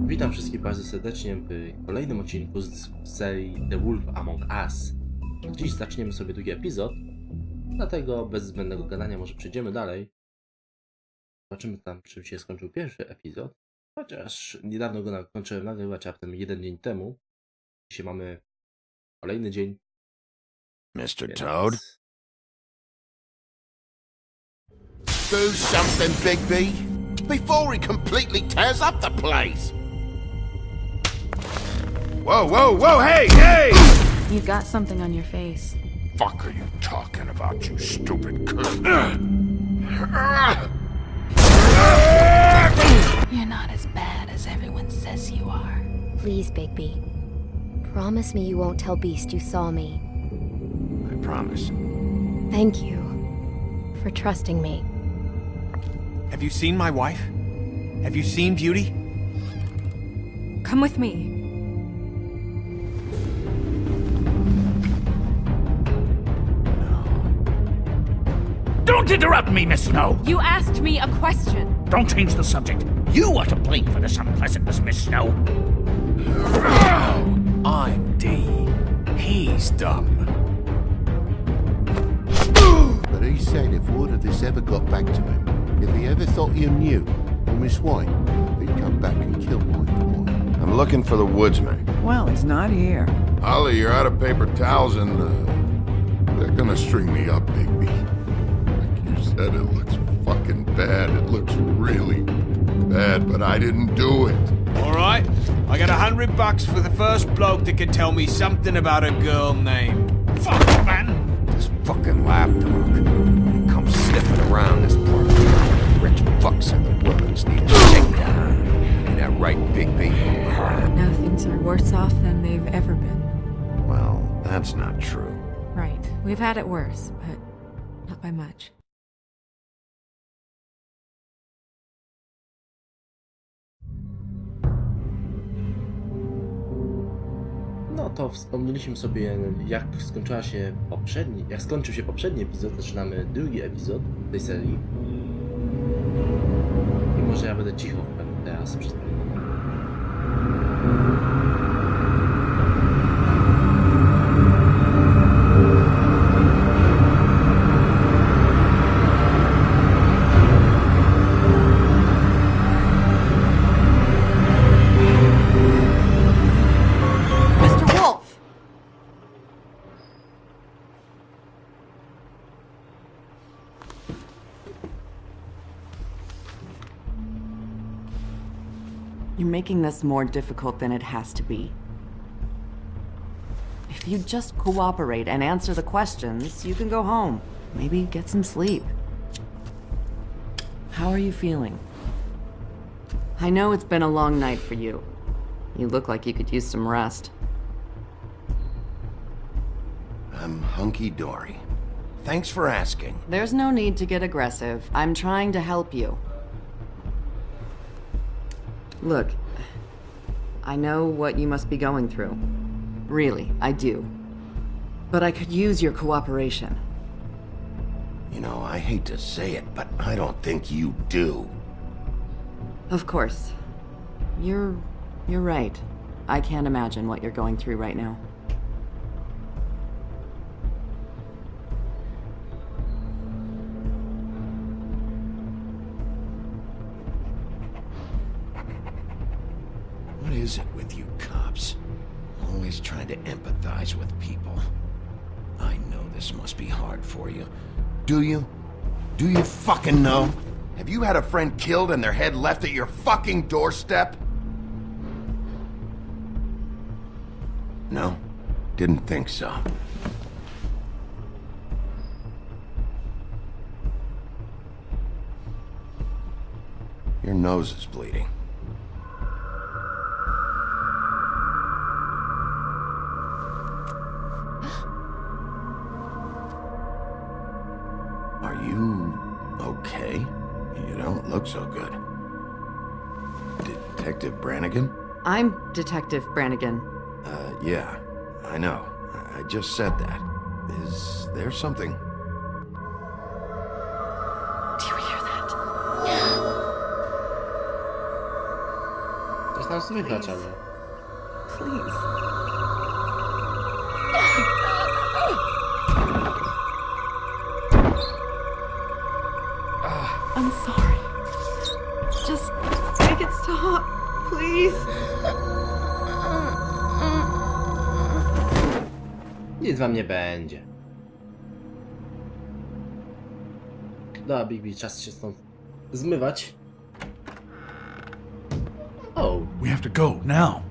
Witam wszystkich bardzo serdecznie w kolejnym odcinku z serii The Wolf Among Us. Dziś zaczniemy sobie drugi epizod, dlatego bez zbędnego gadania może przejdziemy dalej. Zobaczymy tam, czym się skończył pierwszy epizod, chociaż niedawno go kończyłem nagrywać, a potem jeden dzień temu. Dzisiaj mamy kolejny dzień. Mr. Toad? Do something, Bigby, before he completely tears up the place. Whoa, whoa, whoa, hey, hey! You've got something on your face. Fuck are you talking about, you stupid cunt? You're not as bad as everyone says you are. Please, Bigby. Promise me you won't tell Beast you saw me. I promise. Thank you for trusting me. Have you seen my wife? Have you seen Beauty? Come with me. Don't interrupt me, Miss Snow! You asked me a question. Don't change the subject. You are to blame for this unpleasantness, Miss Snow. I'm D. He's dumb. But he said if word of this ever got back to him, if he ever thought you knew, or Miss White, he'd come back and kill my boy. I'm looking for the woodsman. Well, he's not here. Ollie, you're out of paper towels and, they're gonna string me up, Bigby. Like you said, it looks fucking bad. It looks really bad, but I didn't do it. All right, I got $100 for the first bloke that can tell me something about a girl named. Fuck, man! This fucking lapdog. He comes sniffing around this part. Rich fucks in the woods need a shakedown. Ain't that right, Bigby? Now things are worse off than they've ever been. Well, that's not true. Right. We've had it worse, but not by much. No to wspomnieliśmy sobie, jak skończył się poprzedni epizod. Zaczynamy drugi epizod tej serii. I może ja będę cicho teraz przez pewien moment. Mr. Wolf! You're making this more difficult than it has to be. If you just cooperate and answer the questions, you can go home. Maybe get some sleep. How are you feeling? I know it's been a long night for you. You look like you could use some rest. I'm hunky-dory. Thanks for asking. There's no need to get aggressive. I'm trying to help you. Look, I know what you must be going through. Really, I do. But I could use your cooperation. You know, I hate to say it, but I don't think you do. Of course. You're right. I can't imagine what you're going through right now. What is it with you cops? Always trying to empathize with people. I know this must be hard for you. Do you? Do you fucking know? Have you had a friend killed and their head left at your fucking doorstep? No? Didn't think so. Your nose is bleeding. Are you okay? You don't look so good. Detective Brannigan? I'm Detective Brannigan. Yeah, I know. I just said that. Is there something? Do you hear that? Coś tam słychać, ale... Please. I'm sorry. Just make it stop, please. Nic wam nie będzie. Dobra, Bigby, czas się stąd zmywać. Oh. We have to go now.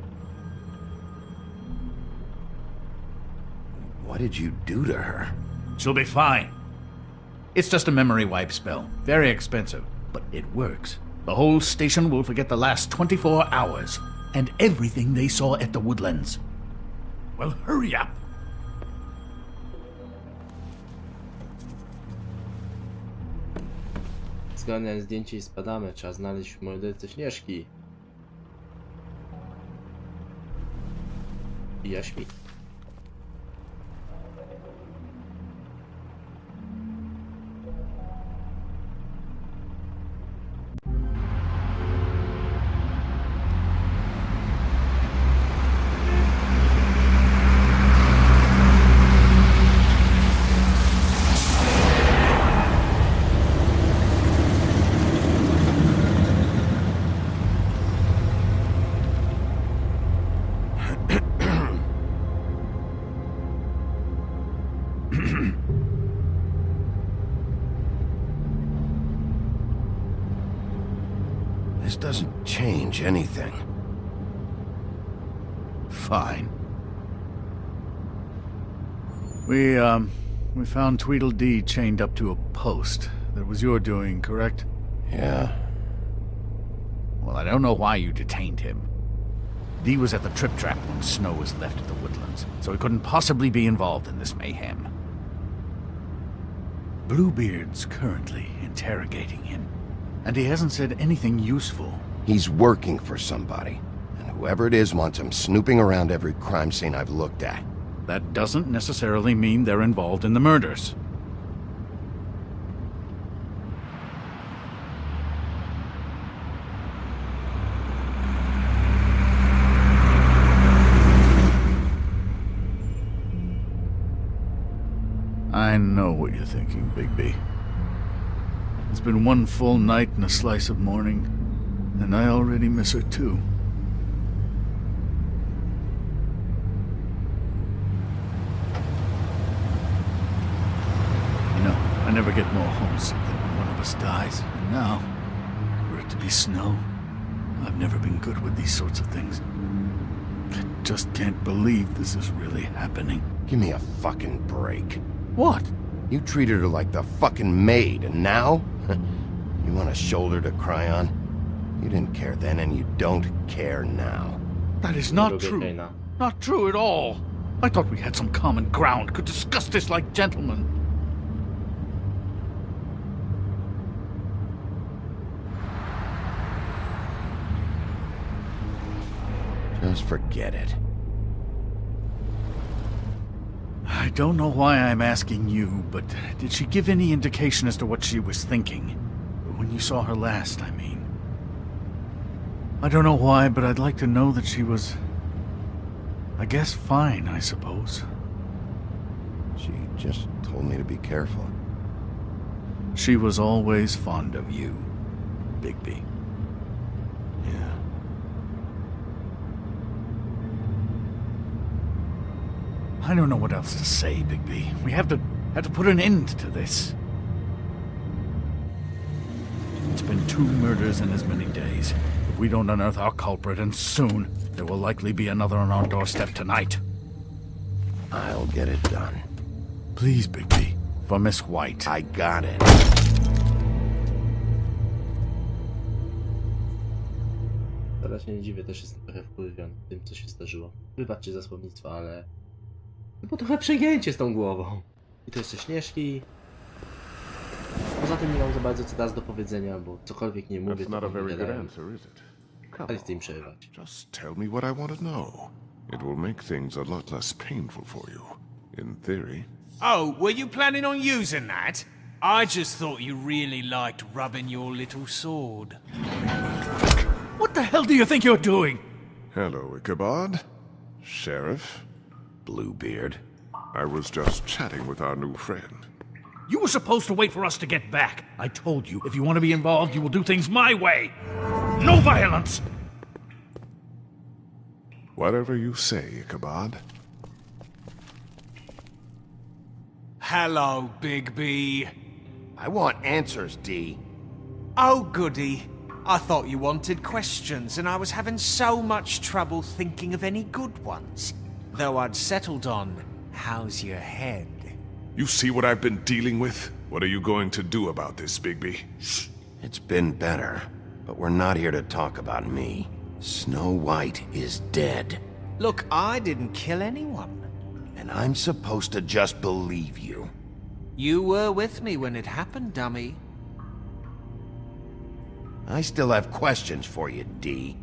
What did you do to her? She'll be fine. It's just a memory wipe spell. Very expensive, but it works. The whole station will forget the last 24 hours and everything they saw at the Woodlands. Well, hurry up. Zgarniam zdjęcie i spadamy. Trzeba znaleźć mordercę Śnieżki. I Jaśmi. This doesn't change anything. Fine. We found Tweedledee chained up to a post. That was your doing, correct? Yeah. Well, I don't know why you detained him. Dee was at the Trip Trap when Snow was left at the Woodlands, so he couldn't possibly be involved in this mayhem. Bluebeard's currently interrogating him, and he hasn't said anything useful. He's working for somebody, and whoever it is wants him snooping around every crime scene I've looked at. That doesn't necessarily mean they're involved in the murders. I know what you're thinking, Bigby. It's been one full night and a slice of morning, and I already miss her too. You know, I never get more homesick than when one of us dies, and now, for it to be Snow, I've never been good with these sorts of things. I just can't believe this is really happening. Give me a fucking break. What? You treated her like the fucking maid, and now? You want a shoulder to cry on? You didn't care then, and you don't care now. That is not true. Not true at all. I thought we had some common ground, could discuss this like gentlemen. Just forget it. I don't know why I'm asking you, but did she give any indication as to what she was thinking? When you saw her last, I mean. I don't know why, but I'd like to know that she was... I guess fine, I suppose. She just told me to be careful. She was always fond of you, Bigby. Yeah. I don't know what else to say, Bigby. We have to put an end to this. It's been 2 murders in as many days. If we don't unearth our culprit, and soon, there will likely be another on our doorstep tonight. I'll get it done. Please, Bigby. For Miss White. I got it. Teraz się nie dziwię, też jestem trochę wkurwiony tym, co się zdarzyło. Wybaczcie za słownictwo, ale... To było trochę przegięcie z tą głową. I to jeszcze Śnieżki. Poza tym nie mam za bardzo co teraz do powiedzenia, bo cokolwiek nie mówię, to nie dają. Ale chcę im przerywać. Just tell me what I want to know. It will make things a lot less painful for you. In theory. Oh, were you planning on using that? I just thought you really liked rubbing your little sword. What the hell do you think you're doing? Hello, Ichabod. Sheriff. Bluebeard. I was just chatting with our new friend. You were supposed to wait for us to get back. I told you, if you want to be involved, you will do things my way. No violence! Whatever you say, Ichabod. Hello, Big B. I want answers, D. Oh, goody. I thought you wanted questions, and I was having so much trouble thinking of any good ones. Though I'd settled on, how's your head? You see what I've been dealing with? What are you going to do about this, Bigby? It's been better, but we're not here to talk about me. Snow White is dead. Look, I didn't kill anyone. And I'm supposed to just believe you. You were with me when it happened, dummy. I still have questions for you, D.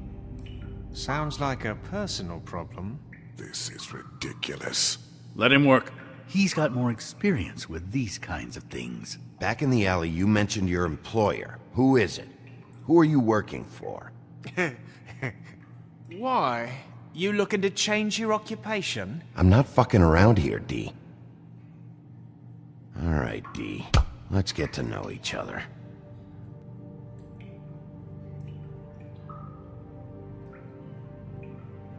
Sounds like a personal problem. This is ridiculous. Let him work. He's got more experience with these kinds of things. Back in the alley, you mentioned your employer. Who is it? Who are you working for? Why? You looking to change your occupation? I'm not fucking around here, D. All right, D. Let's get to know each other.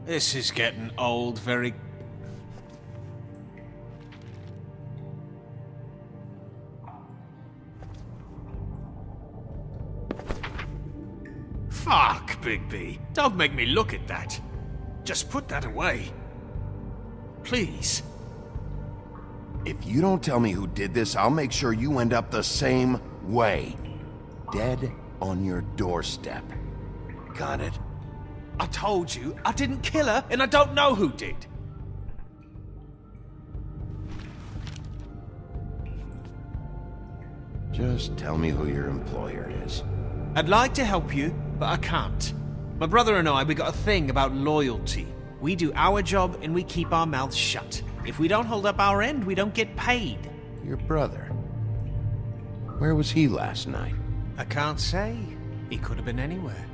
This is getting old very... Fuck, Bigby. Don't make me look at that. Just put that away. Please. If you don't tell me who did this, I'll make sure you end up the same way. Dead on your doorstep. Got it? I told you, I didn't kill her, and I don't know who did. Just tell me who your employer is. I'd like to help you, but I can't. My brother and I, we got a thing about loyalty. We do our job and we keep our mouths shut. If we don't hold up our end, we don't get paid. Your brother. Where was he last night? I can't say. He could have been anywhere.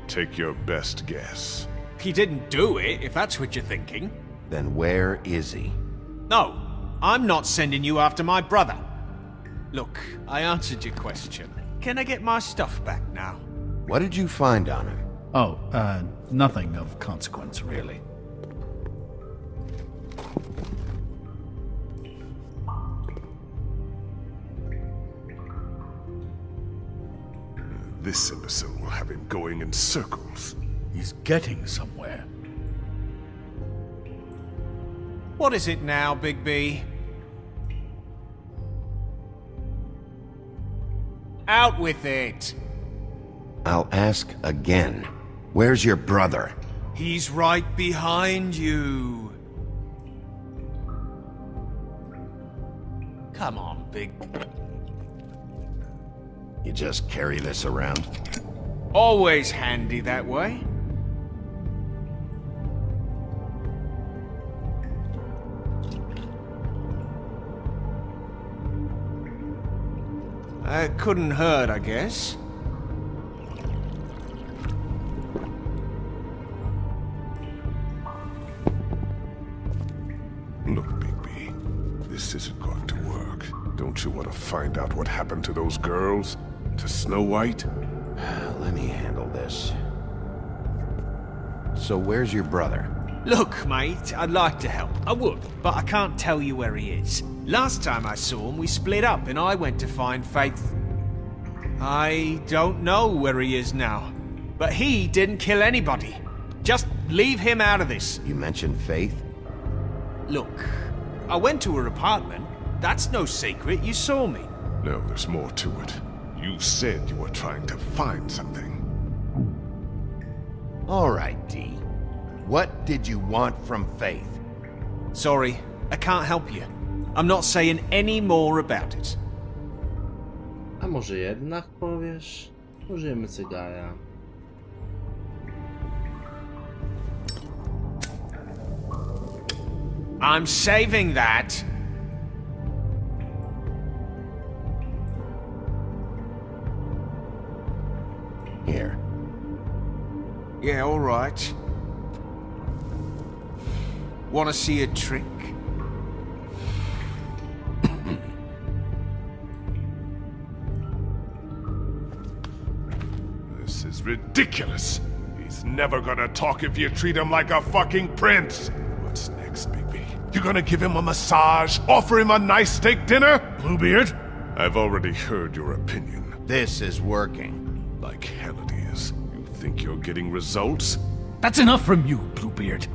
Take your best guess. He didn't do it, if that's what you're thinking. Then where is he? No, I'm not sending you after my brother. Look, I answered your question. Can I get my stuff back now? What did you find on him? Oh, nothing of consequence, really. This imbecile will have him going in circles. He's getting somewhere. What is it now, Big B? Out with it! I'll ask again. Where's your brother? He's right behind you. Come on, Big... You just carry this around? Always handy that way. Couldn't hurt, I guess. Look, Bigby, this isn't going to work. Don't you want to find out what happened to those girls? To Snow White? Let me handle this. So where's your brother? Look, mate, I'd like to help. I would, but I can't tell you where he is. Last time I saw him, we split up and I went to find Faith. I don't know where he is now. But he didn't kill anybody. Just leave him out of this. You mentioned Faith? Look, I went to her apartment. That's no secret, you saw me. No, there's more to it. You said you were trying to find something. All right, D. What did you want from Faith? Sorry, I can't help you. I'm not saying any more about it. A może jednak powiesz? Użyjemy cygaja. I'm saving that. Here. Yeah, all right. Wanna see a trick? This is ridiculous. He's never gonna talk if you treat him like a fucking prince. What's next, Bigby? You gonna give him a massage? Offer him a nice steak dinner? Bluebeard? I've already heard your opinion. This is working. Like hell it is. You think you're getting results? That's enough from you, Bluebeard.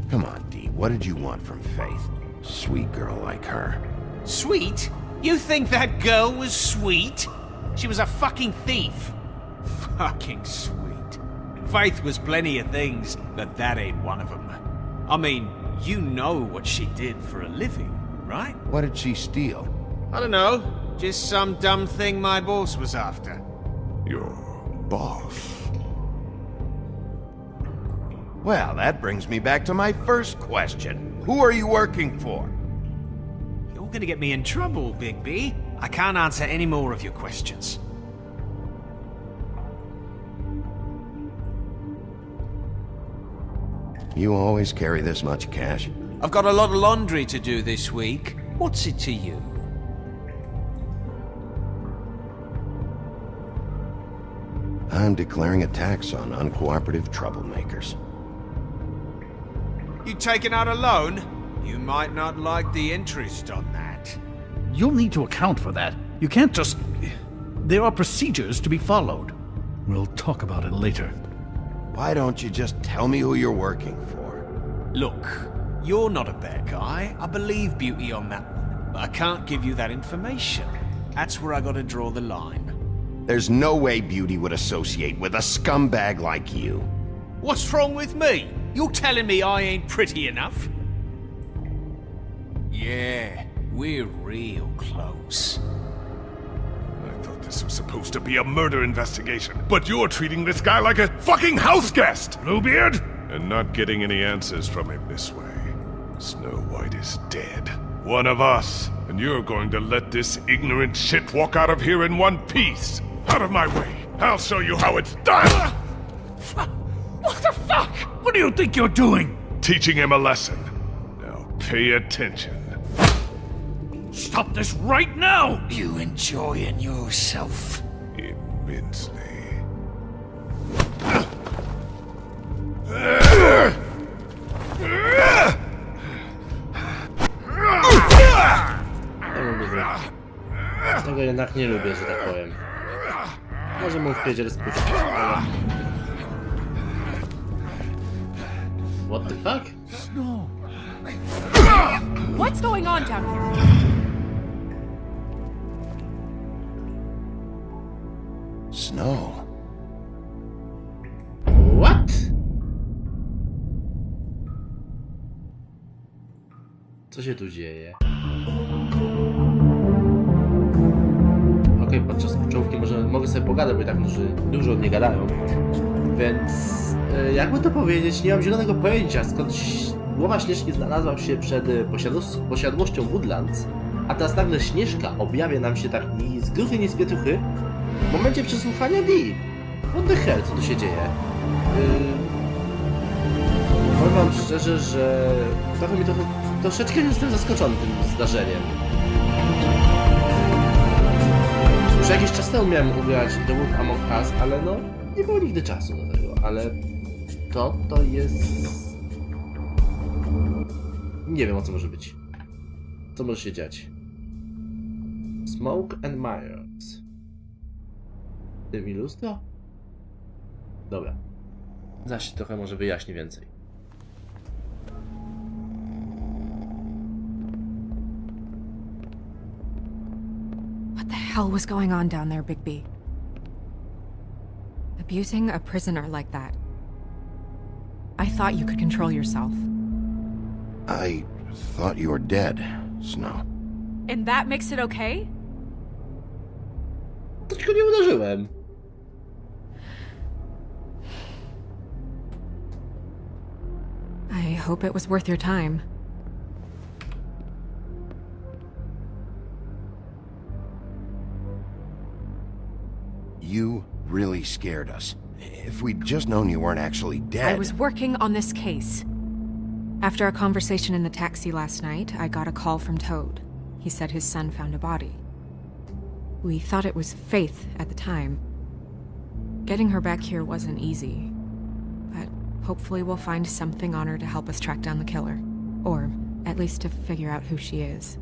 Come on, Dee, what did you want from Faith? Sweet girl like her. Sweet? You think that girl was sweet? She was a fucking thief. Fucking sweet. Faith was plenty of things, but that ain't one of them. I mean, you know what she did for a living, right? What did she steal? I don't know. Just some dumb thing my boss was after. Your boss? Well, that brings me back to my first question. Who are you working for? You're gonna get me in trouble, Bigby. I can't answer any more of your questions. You always carry this much cash? I've got a lot of laundry to do this week. What's it to you? I'm declaring a tax on uncooperative troublemakers. You taking out a loan? You might not like the interest on that. You'll need to account for that. You can't just... There are procedures to be followed. We'll talk about it later. Why don't you just tell me who you're working for? Look, you're not a bad guy. I believe Beauty on that one. But I can't give you that information. That's where I gotta draw the line. There's no way Beauty would associate with a scumbag like you. What's wrong with me? You're telling me I ain't pretty enough? Yeah, we're real close. I thought this was supposed to be a murder investigation, but you're treating this guy like a fucking house guest, Bluebeard! And not getting any answers from him this way. Snow White is dead. One of us. And you're going to let this ignorant shit walk out of here in one piece. Out of my way. I'll show you how it's done! What the fuck? What do you think you're doing? Teaching him a lesson. Now pay attention. Stop this right now! You enjoying yourself? Immensely. Tego jednak nie lubię, że tak powiem. Może mu wpierdziel spuścić, ale... What the fuck? No. What's going on down here? Snow. What? Co się tu dzieje? Okej, podczas początki mogę sobie pogadać, bo i tak dużo nie gadają. Więc jakby to powiedzieć, nie mam zielonego pojęcia, skąd głowa Śnieżki znalazła się przed posiadłością Woodlands, a teraz nagle Śnieżka objawia nam się tak ni z gruchy, ni z pietuchy w momencie przesłuchania Dee. What the hell, co tu się dzieje? Powiem wam szczerze, że troszeczkę jestem zaskoczony tym zdarzeniem. Już jakiś czas temu miałem ugrać The Wolf Among Us, ale no nie było nigdy czasu do tego, ale to jest... Nie wiem, o co może być. Co może się dziać? Smoke and Mirrors. Tym mi lustro? Dobra. Zaś trochę może wyjaśni więcej. What the hell was going on down there, Bigby? Abusing a prisoner like that. I thought you could control yourself. I thought you were dead, Snow. And that makes it okay? Tylko nie uderzyłem. I hope it was worth your time. You really scared us. If we'd just known you weren't actually dead... I was working on this case. After a conversation in the taxi last night, I got a call from Toad. He said his son found a body. We thought it was Faith at the time. Getting her back here wasn't easy. But hopefully we'll find something on her to help us track down the killer. Or at least to figure out who she is.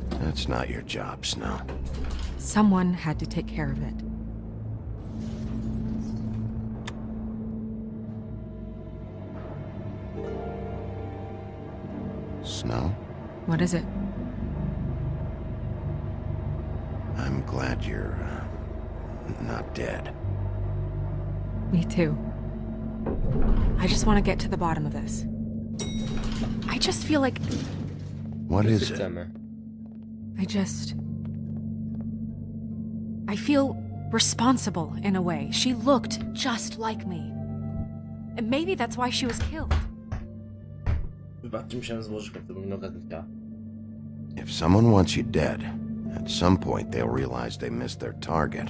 That's not your job, Snow. Someone had to take care of it. Snow? What is it? I'm glad you're, not dead. Me too. I just want to get to the bottom of this. I just feel like... What is it? Chcemy. I feel responsible in a way. She looked just like me. And maybe that's why she was killed. Wybaczcie, musiałem złożyć, jak to wygląda gazetka. If someone wants you dead, at some point they'll realize they missed their target.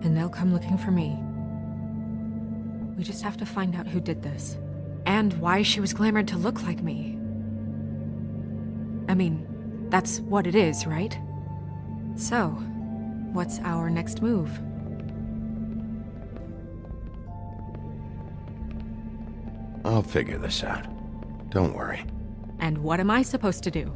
And they'll come looking for me. We just have to find out who did this. And why she was glamored to look like me. I mean, that's what it is, right? So, what's our next move? I'll figure this out. Don't worry. And what am I supposed to do?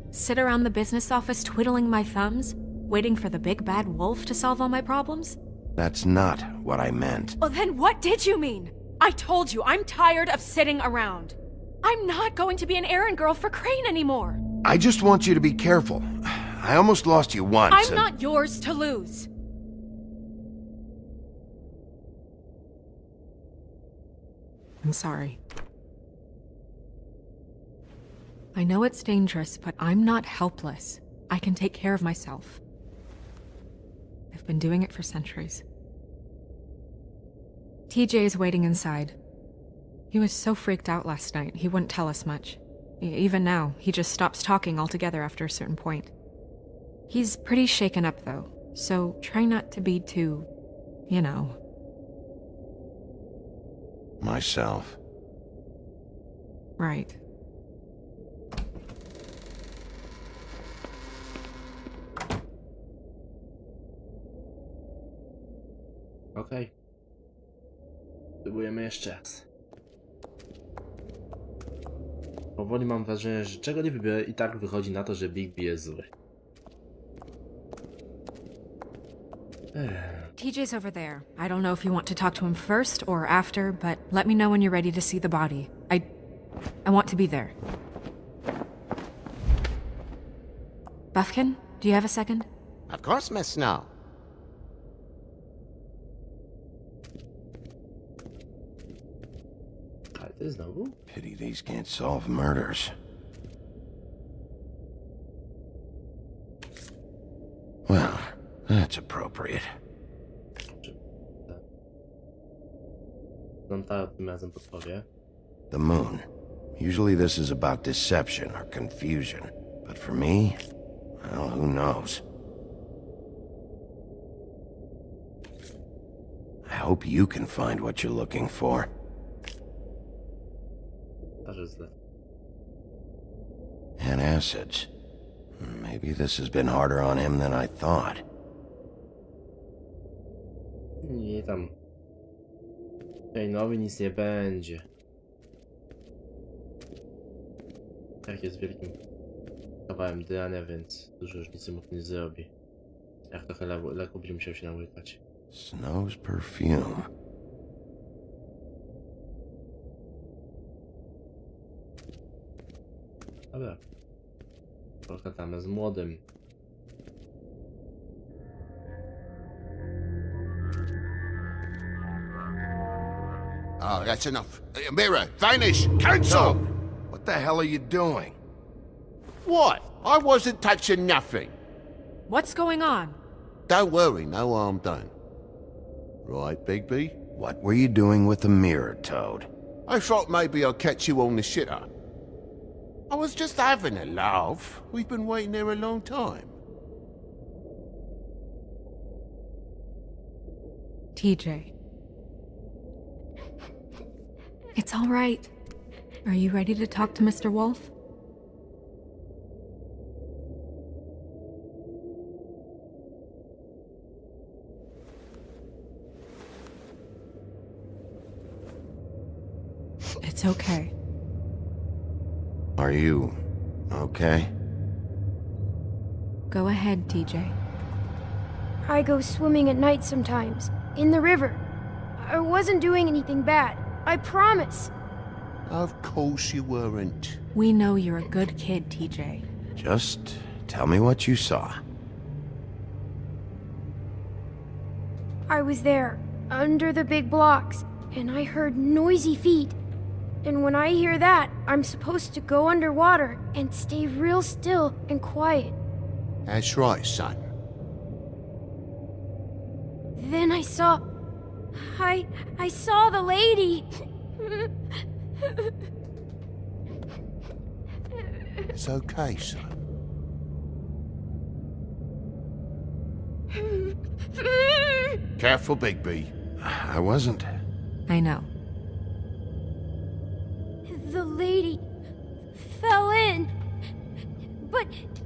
Sit around the business office twiddling my thumbs, waiting for the big bad wolf to solve all my problems? That's not what I meant. Well, then what did you mean? I told you, I'm tired of sitting around. I'm not going to be an errand girl for Crane anymore. I just want you to be careful. I almost lost you once. I'm not yours to lose. I'm sorry. I know it's dangerous, but I'm not helpless. I can take care of myself. I've been doing it for centuries. TJ is waiting inside. He was so freaked out last night, he wouldn't tell us much. Even now, he just stops talking altogether after a certain point. He's pretty shaken up, though, so try not to be too, you know. Myself. Right. Okej. Spróbujemy jeszcze raz. Powoli mam wrażenie, że czego nie wybiorę, i tak wychodzi na to, że Bigby jest zły. TJ's over there. I don't know if you want to talk to him first or after, but let me know when you're ready to see the body. I want to be there. Buffkin, do you have a second? Of course, Miss Snow. Ale ty znowu? Pity these can't solve murders. Well, that's appropriate. Znam tym razem podpowie. The moon. Usually this is about deception or confusion. But for me, well, who knows? I hope you can find what you're looking for. Też jest źle. And acids. Maybe this has been harder on him than I thought. Nie tam. Kane'owi nic nie będzie. Jak jest wielkim kawałem drania, więc dużo różnicy mu nie zrobi. Jak trochę leku będzie musiał się nałykać. Snow's perfume. Dobra. Pogadamy z młodym. Oh, that's enough. Mirror, vanish, cancel! What the hell are you doing? What? I wasn't touching nothing. What's going on? Don't worry, no harm done. Right, Bigby? What were you doing with the mirror, Toad? I thought maybe I'd catch you on the shitter. I was just having a laugh. We've been waiting there a long time. TJ. It's all right. Are you ready to talk to Mr. Wolf? It's okay. Are you okay? Go ahead, TJ. I go swimming at night sometimes, in the river. I wasn't doing anything bad. I promise. Of course you weren't. We know you're a good kid, TJ. Just tell me what you saw. I was there, under the big blocks, and I heard noisy feet. And when I hear that, I'm supposed to go underwater and stay real still and quiet. That's right, son. Then I saw... I saw the lady. It's okay, son. Careful, Bigby. I wasn't. I know. The lady fell in.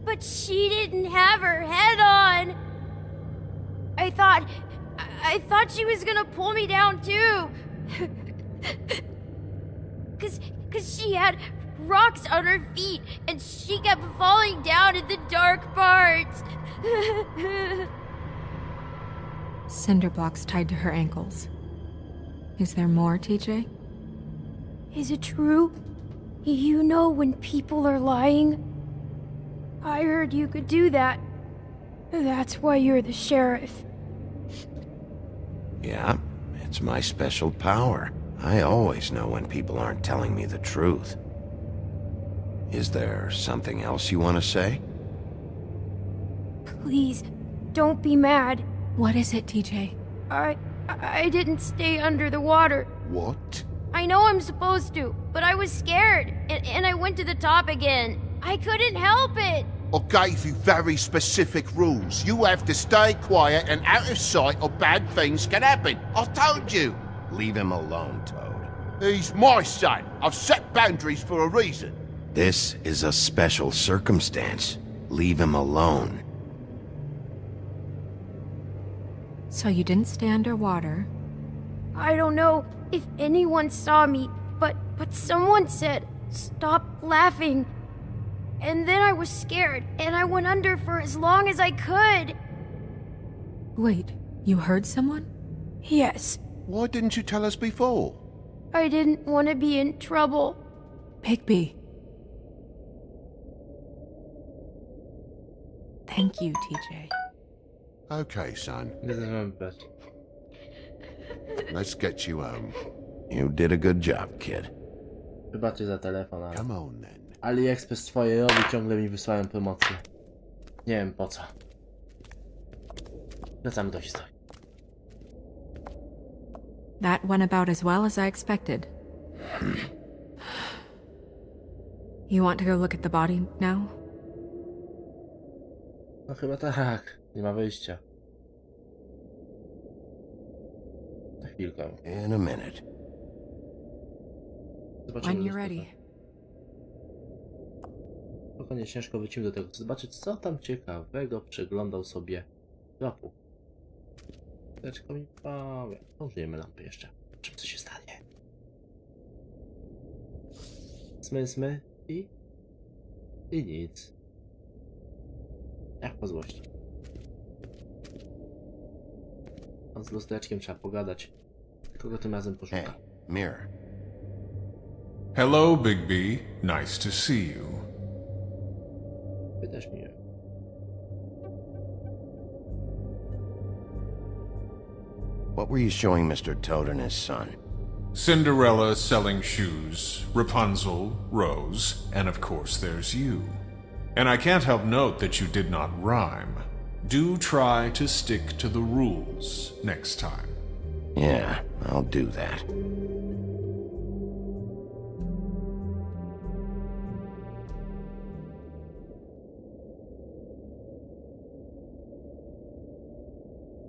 But she didn't have her head on. I thought she was gonna pull me down too. Cause she had rocks on her feet and she kept falling down in the dark parts. Cinder blocks tied to her ankles. Is there more, TJ? Is it true? You know when people are lying? I heard you could do that. That's why you're the sheriff. Yeah, it's my special power. I always know when people aren't telling me the truth. Is there something else you want to say? Please, don't be mad. What is it, TJ? I didn't stay under the water. What? I know I'm supposed to, but I was scared, and I went to the top again. I couldn't help it. I gave you very specific rules. You have to stay quiet and out of sight or bad things can happen. I told you. Leave him alone, Toad. He's my son. I've set boundaries for a reason. This is a special circumstance. Leave him alone. So you didn't stay underwater. I don't know if anyone saw me, but someone said, "Stop laughing." And then I was scared, and I went under for as long as I could. Wait, you heard someone? Yes, Why didn't you tell us before? I didn't want to be in trouble. Bigby. Thank you, TJ. Okay, son. Nie zresztą. Let's get you home. You did a good job, kid. Wybaczcie za telefon, ale Come on, then. AliExpress swoje robi, ciągle mi wysyłają promocje. Nie wiem po co. Wracamy do historii. That went about as well as I expected. You want to go look at the body now? No chyba tak. Nie ma wyjścia. Na chwilkę. In a minute. Zobaczymy. When you're ready. Spokojnie, ciężko wrócimy do tego. Chcę zobaczyć, co tam ciekawego przeglądał sobie Rapu. Teczko mi powie. Użyjemy lampy jeszcze. Czym co się stanie? Smy i nic. Jak po złości. A z lustreczkiem trzeba pogadać. Kogo tym razem poszuka? Hey, mirror. Hello, Bigby. Nice to see you. Pytasz mnie. What were you showing Mr. Toad and his son? Cinderella selling shoes, Rapunzel, Rose, and of course there's you. And I can't help note that you did not rhyme. Do try to stick to the rules next time. Yeah, I'll do that.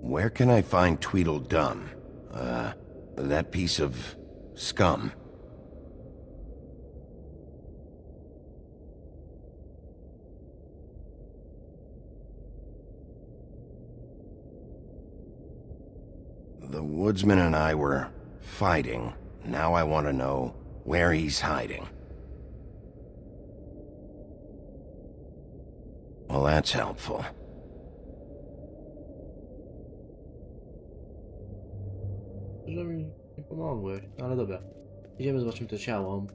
Where can I find Tweedledum? That piece of scum. The woodsman and I were fighting. Now I want to know where he's hiding. Well, that's helpful. Że mi nie pomogłeś, no ale dobra. Idziemy, zobaczymy to ciało.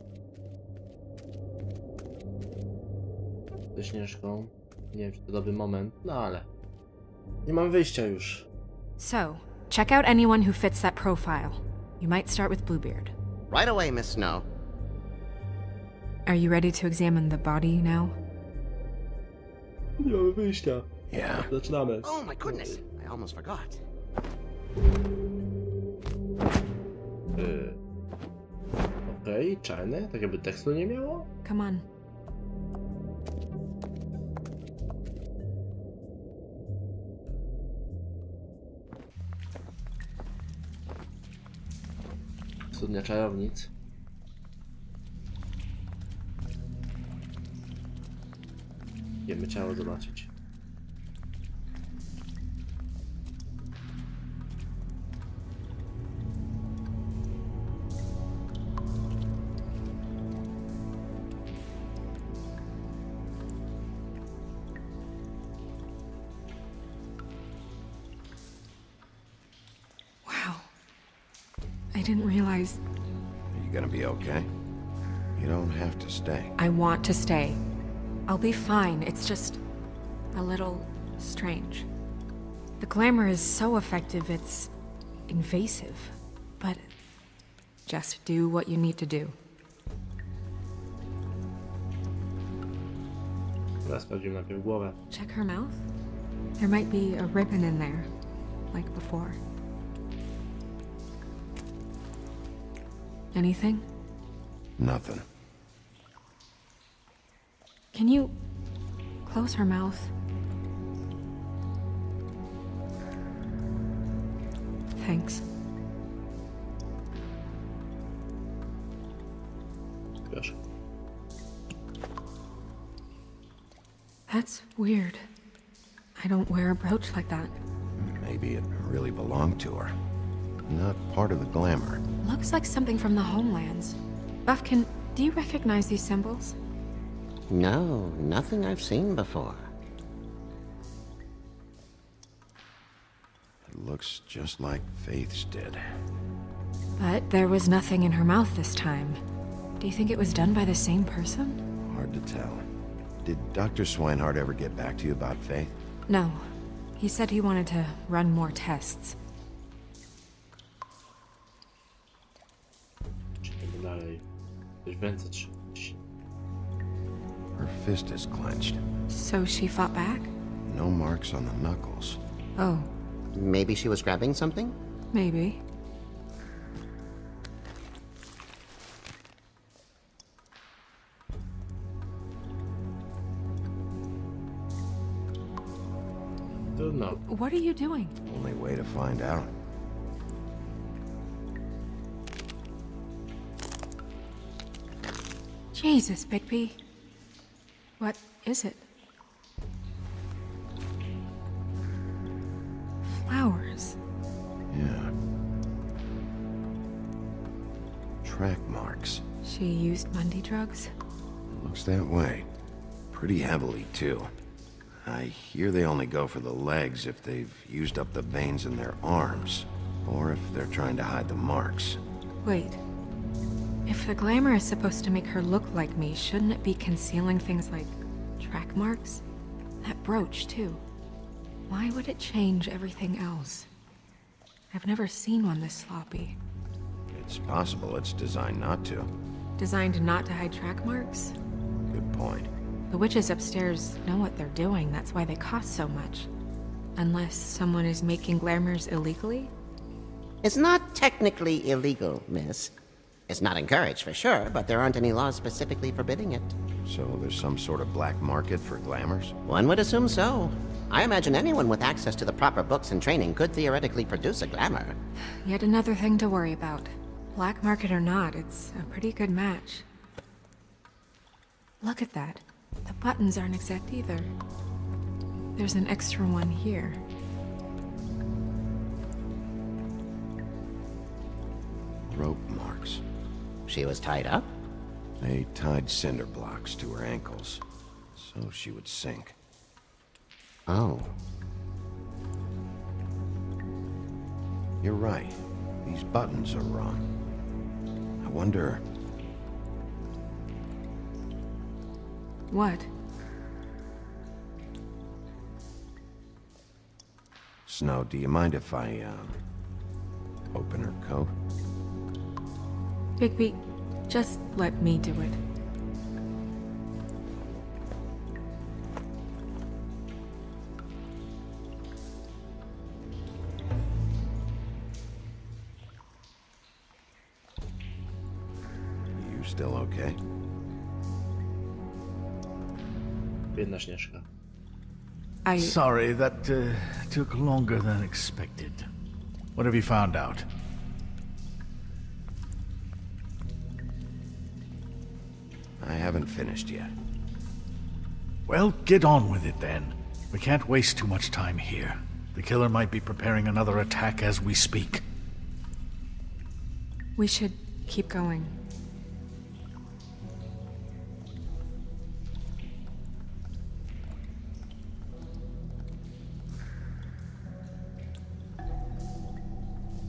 Ze Śnieżką. Nie wiem, czy to dobry moment, no ale... Nie mam wyjścia już. So, check out anyone who fits that profile. You might start with Bluebeard. Right away, Miss Snow. Are you ready to examine the body now? Nie mamy wyjścia. Yeah. Zaczynamy. Oh my goodness, I almost forgot. Okej, czarne, tak jakby tekstu nie miało? Come on. Studnia czarownic. Idziemy ciało zobaczyć. Wow. I didn't realize... Are you gonna be okay? You don't have to stay. I want to stay. I'll be fine. It's just a little strange. The glamour is so effective, it's invasive. But just do what you need to do. Teraz sprawdzimy najpierw głowę. Check her mouth. There might be a ribbon in there, like before. Anything? Nothing. Can you close her mouth? Thanks. Proszę. That's weird. I don't wear a brooch like that. Maybe it really belonged to her. Not part of the glamour. Looks like something from the homelands. Buffkin, do you recognize these symbols? No, nothing I've seen before. It looks just like Faith's did. But there was nothing in her mouth this time. Do you think it was done by the same person? Hard to tell. Did Dr. Swinehart ever get back to you about Faith? No. He said he wanted to run more tests. Idziemy dalej. Coś w ręce trzymać. Her fist is clenched. So she fought back? No marks on the knuckles. Oh, Maybe she was grabbing something? maybe. Don't know. What are you doing? Only way to find out. Jesus, Bigby. What is it? Flowers. Yeah. Track marks. She used Mundy drugs? Looks that way. Pretty heavily, too. I hear they only go for the legs if they've used up the veins in their arms, or if they're trying to hide the marks. Wait. If the glamour is supposed to make her look like me, shouldn't it be concealing things like track marks? That brooch, too. Why would it change everything else? I've never seen one this sloppy. It's possible it's designed not to. Designed not to hide track marks? Good point. The witches upstairs know what they're doing, that's why they cost so much. Unless someone is making glamours illegally? It's not technically illegal, miss. It's not encouraged for sure, but there aren't any laws specifically forbidding it. So there's some sort of black market for glamours? One would assume so. I imagine anyone with access to the proper books and training could theoretically produce a glamour. Yet another thing to worry about. Black market or not, it's a pretty good match. Look at that. The buttons aren't exact either. There's an extra one here. Rope marks. She was tied up? They tied cinder blocks to her ankles, so she would sink. Oh. You're right. These buttons are wrong. I wonder... What? Snow, do you mind if I, open her coat? Bigby, just let me do it. You still okay? Biedna Śnieżka. Sorry, that took longer than expected. What have you found out? I haven't finished yet. Well, get on with it then. We can't waste too much time here. The killer might be preparing another attack as we speak. We should keep going.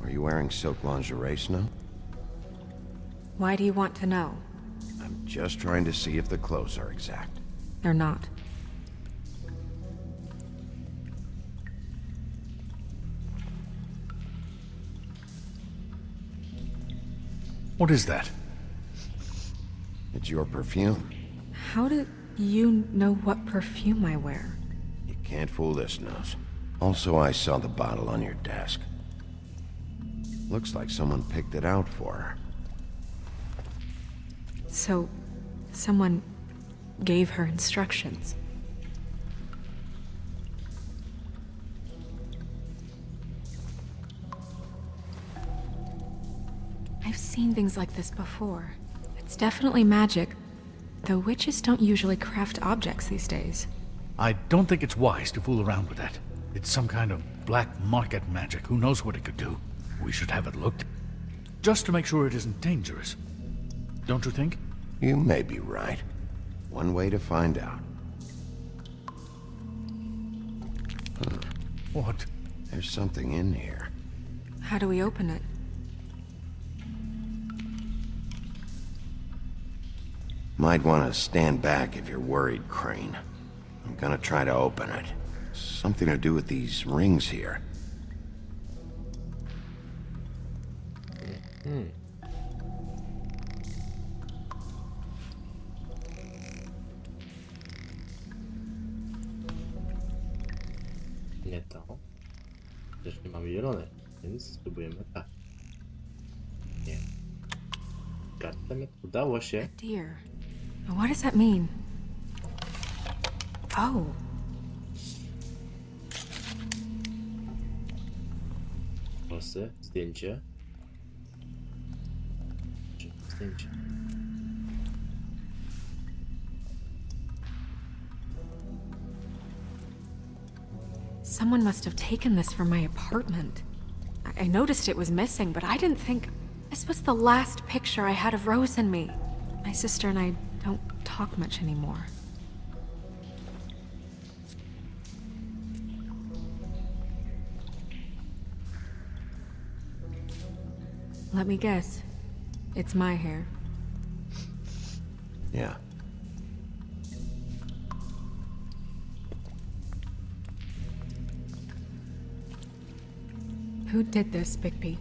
Are you wearing silk lingerie, Snow? Why do you want to know? I'm just trying to see if the clothes are exact. They're not. What is that? It's your perfume. How do you know what perfume I wear? You can't fool this nose. Also, I saw the bottle on your desk. Looks like someone picked it out for her. So, someone gave her instructions. I've seen things like this before. It's definitely magic, though witches don't usually craft objects these days. I don't think it's wise to fool around with that. It's some kind of black market magic. Who knows what it could do? We should have it looked. Just to make sure it isn't dangerous. Don't you think? You may be right. One way to find out. What? There's something in here. How do we open it? Might want to stand back if you're worried, Crane. I'm gonna try to open it. Something to do with these rings here. Nie to. Też nie mamy zielonej, więc spróbujemy tak. Nie. Goddammit, udało się. Dear. What does that mean? Oh. Włosy, zdjęcie. Zdjęcie. Someone must have taken this from my apartment. I noticed it was missing, but I didn't think this was the last picture I had of Rose and me. My sister and I don't talk much anymore. Let me guess. It's my hair. Yeah. Who did this, Bigby?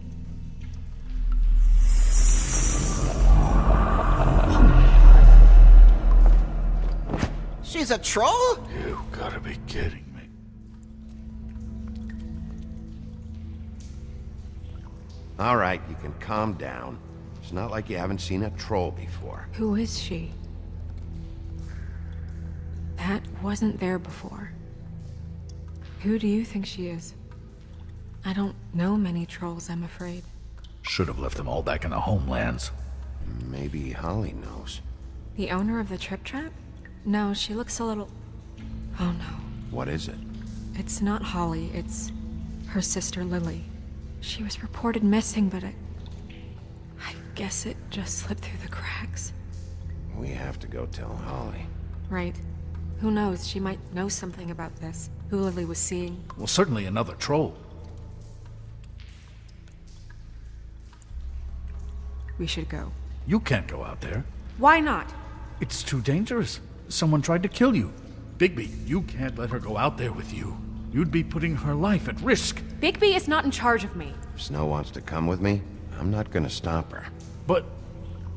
She's a troll? You gotta be kidding me. All right, you can calm down. It's not like you haven't seen a troll before. Who is she? That wasn't there before. Who do you think she is? I don't know many trolls, I'm afraid. Should have left them all back in the homelands. Maybe Holly knows. The owner of the Trip Trap? No, she looks a little... Oh no. What is it? It's not Holly, it's her sister Lily. She was reported missing, but I guess it just slipped through the cracks. We have to go tell Holly. Right. Who knows, she might know something about this. Who Lily was seeing. Well, certainly another troll. We should go. You can't go out there. Why not? It's too dangerous. Someone tried to kill you. Bigby, you can't let her go out there with you. You'd be putting her life at risk. Bigby is not in charge of me. If Snow wants to come with me, I'm not gonna stop her. But...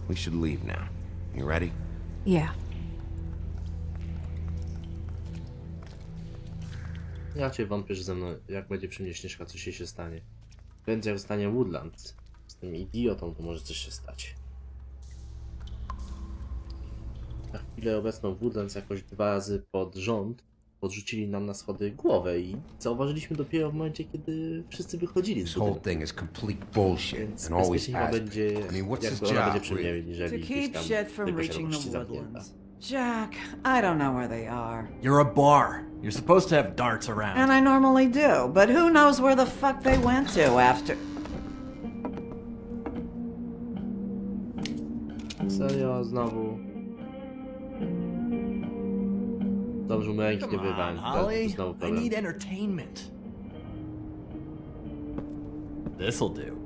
We should leave now. You ready? Yeah. Ja raczej wątpię, że ze mną, jak będzie przy mnie Śnieżka, coś jej się stanie. Więc jak zostanie Woodlands z tym idiotą, to może coś się stać. Na chwilę obecną Woodlands jakoś 2 razy pod rząd podrzucili nam na schody głowę i zauważyliśmy dopiero w momencie, kiedy wszyscy wychodzili z This whole budynku. thing is complete bullshit Więc and always bezpieczniej has będzie, been. I mean, what's his jakby ona będzie job, przy mnie, really? niżeli To gdzieś keep tam shit from tylko reaching sierowości the zamknięta. woodlands. Jack, I don't know where they are. You're a bar. You're supposed to have darts around. And I normally do, but who knows where the fuck they went to after... Serio, znowu. Dobrze, mu ręki nie Come on, wyrwałem. Holly. Znowu I problem. need entertainment. This'll do.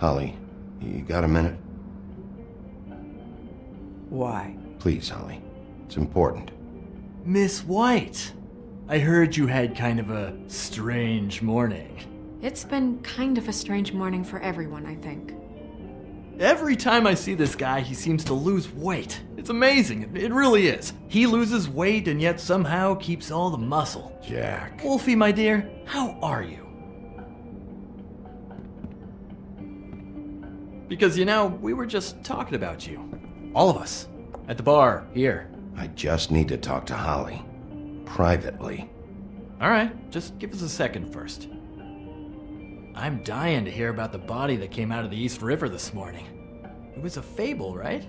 Holly, you got a minute? Why? Please, Holly. It's important. Miss White, I heard you had kind of a strange morning. It's been kind of a strange morning for everyone, I think. Every time I see this guy, he seems to lose weight. It's amazing. It really is. He loses weight and yet somehow keeps all the muscle. Jack. Wolfie, my dear, how are you? Because, you know, we were just talking about you. All of us. At the bar, here. I just need to talk to Holly. Privately. Alright, just give us a second first. I'm dying to hear about the body that came out of the East River this morning. It was a fable, right?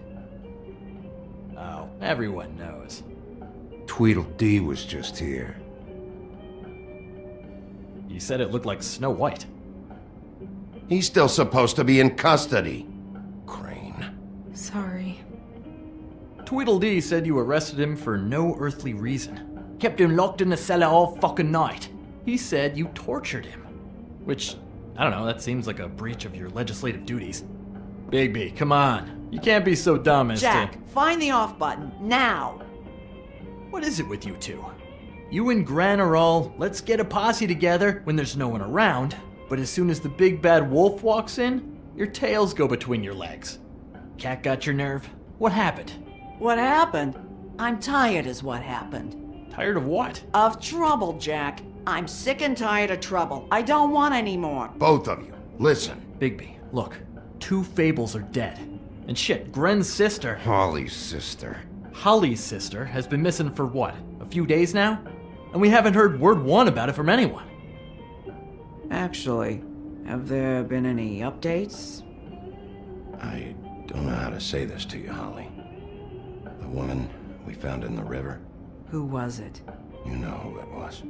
Oh, everyone knows. Tweedledee was just here. You said it looked like Snow White. He's still supposed to be in custody. Crane. Sorry. Tweedledee said you arrested him for no earthly reason. Kept him locked in the cellar all fucking night. He said you tortured him. Which, I don't know, that seems like a breach of your legislative duties. Bigby, come on. You can't be so dumb as Jack, to... find the off button, now! What is it with you two? You and Gran are all, let's get a posse together when there's no one around, but as soon as the big bad wolf walks in, your tails go between your legs. Cat got your nerve? What happened? What happened? I'm tired is what happened. Tired of what? Of trouble, Jack. I'm sick and tired of trouble. I don't want any more. Both of you, listen. Bigby, look. 2 fables are dead. And shit, Gren's sister... Holly's sister. Holly's sister has been missing for what? A few days now? And we haven't heard word one about it from anyone. Actually, have there been any updates? I don't know how to say this to you, Holly. The woman we found in the river, Who was it? you know who it was.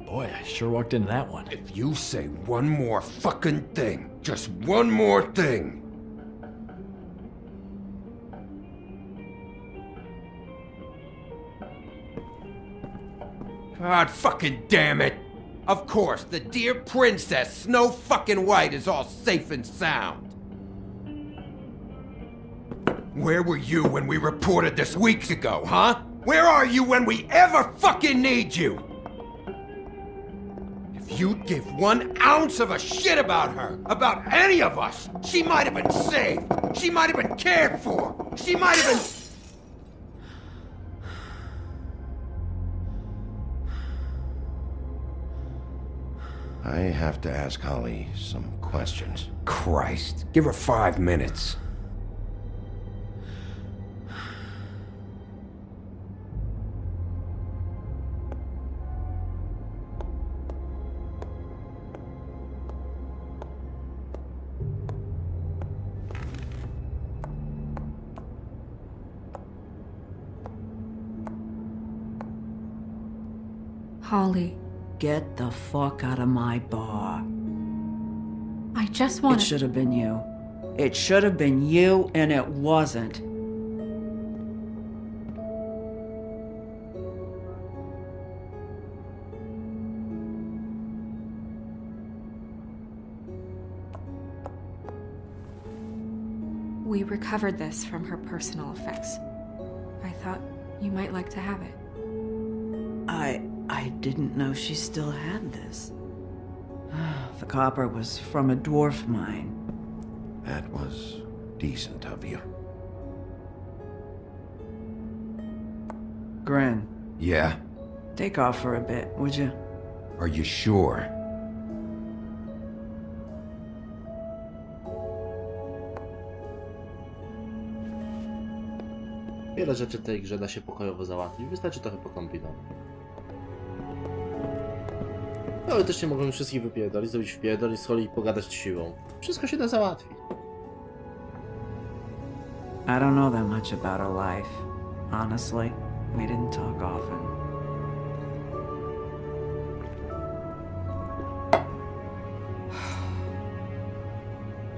Boy, I sure walked into that one. If you say one more fucking thing, just one more thing. God fucking damn it! Of course, the dear princess Snow fucking White is all safe and sound. Where were you when we reported this weeks ago, huh? Where are you when we ever fucking need you? If you'd give 1 ounce of a shit about her, about any of us, she might have been saved. She might have been cared for. She might have been... I have to ask Holly some questions. Christ, give her 5 minutes. Holly, Get the fuck out of my bar. I just It want should have been you. It should have been you, and it wasn't. We recovered this from her personal effects. I thought you might like to have it. I didn't know she still had this. The copper was from a dwarf mine. That was decent of you. Gren, Yeah? take off for a bit, would you? Are you sure? Wiele rzeczy w tej grze da się pokojowo załatwić, wystarczy trochę pokombinować. No, ale też nie mogą wszystkich wypierdolić, zrobić wpierdolić, z kolei pogadać siłą. Wszystko się da załatwić. I don't know that much about her life. Honestly, we didn't talk often.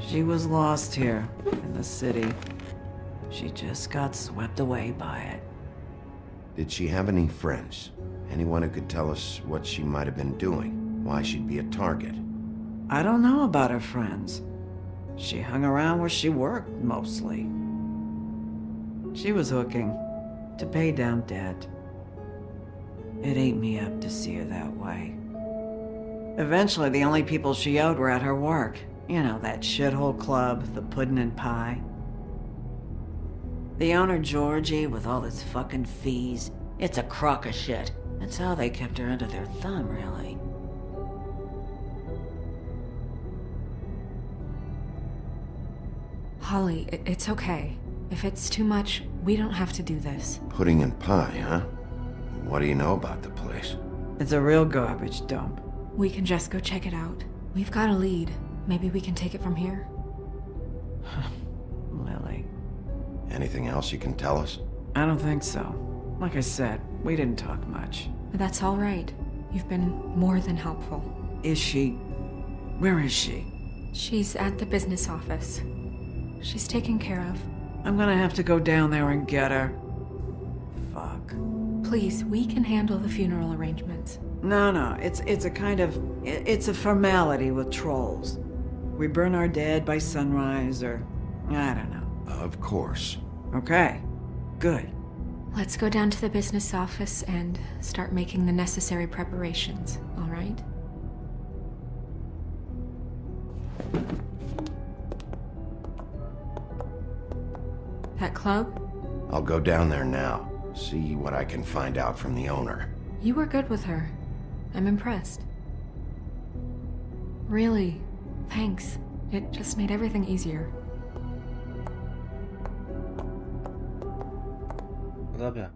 She was lost here, in the city. She just got swept away by it. Did she have any friends? Anyone who could tell us what she might have been doing? Why she'd be a target? I don't know about her friends. She hung around where she worked, mostly. She was hooking, to pay down debt. It ate me up to see her that way. Eventually, the only people she owed were at her work. You know, that shithole club, the Puddin' and Pie. The owner, Georgie, with all his fucking fees, it's a crock of shit. That's how they kept her under their thumb, really. Holly, it's okay. If it's too much, we don't have to do this. Pudding and pie, huh? What do you know about the place? It's a real garbage dump. We can just go check it out. We've got a lead. Maybe we can take it from here. Lily. Anything else you can tell us? I don't think so. Like I said, we didn't talk much. But that's all right. You've been more than helpful. Is she... Where is she? She's at the business office. She's taken care of. I'm gonna have to go down there and get her. Fuck. Please, we can handle the funeral arrangements. No, it's a kind of... It's a formality with trolls. We burn our dead by sunrise, or... I don't know. Of course. Okay. Good. Let's go down to the business office and start making the necessary preparations, all right? That club? I'll go down there now. See what I can find out from the owner. You were good with her. I'm impressed. Really, thanks. It just made everything easier. Dobra.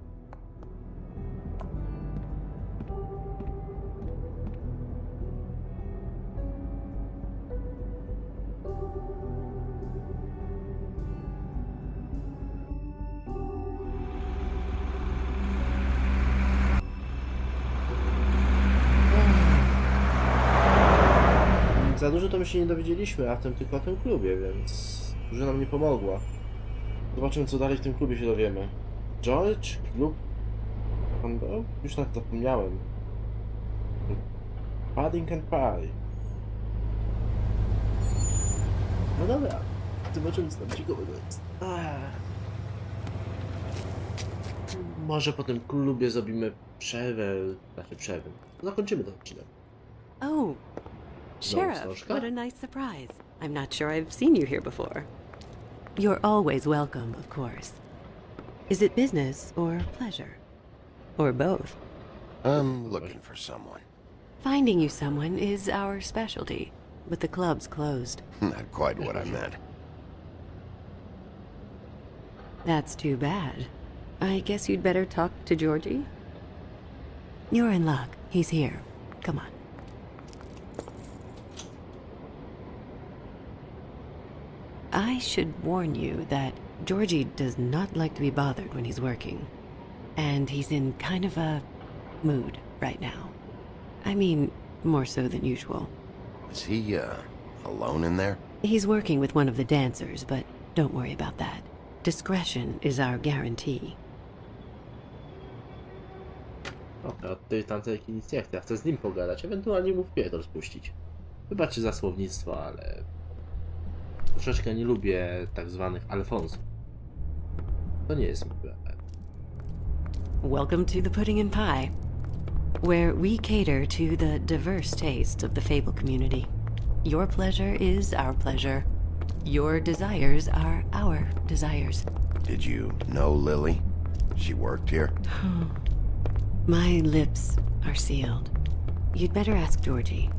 Za dużo to my się nie dowiedzieliśmy, a w tym tylko o tym klubie, więc dużo nam nie pomogło. Zobaczymy, co dalej w tym klubie się dowiemy. George? Klub? Pan był? Już nawet zapomniałem. Pudding and Pie. No dobra, zobaczymy, co tam ciekawego jest. Może po tym klubie zrobimy przerwę, przerwę. Zakończymy ten odcinek. Oh, Sheriff, what a nice surprise. I'm not sure I've seen you here before. You're always welcome, of course. Is it business or pleasure? Or both? I'm looking for someone. Finding you someone is our specialty, but the club's closed. Not quite what I meant. That's too bad. I guess you'd better talk to Georgie? You're in luck. He's here. Come on. I should warn you that Georgie does not like to be bothered when he's working. And he's in kind of a mood right now. I mean, more so than usual. Is he, alone in there? He's working with one of the dancers, but don't worry about that. Discretion is our guarantee. Okej, od tej tancerki nic nie chcę. Ja chcę z nim pogadać, ewentualnie mu wpierdol spuścić. Wybaczcie za słownictwo, ale... troszeczkę nie lubię tak zwanych Alfonsów. To nie jest miłe. Welcome to the Pudding and Pie, where we cater to the diverse tastes of the Fable community. Your pleasure is our pleasure. Your desires are our desires. Did you know Lily? She worked here? My lips are sealed. You'd better ask Georgie.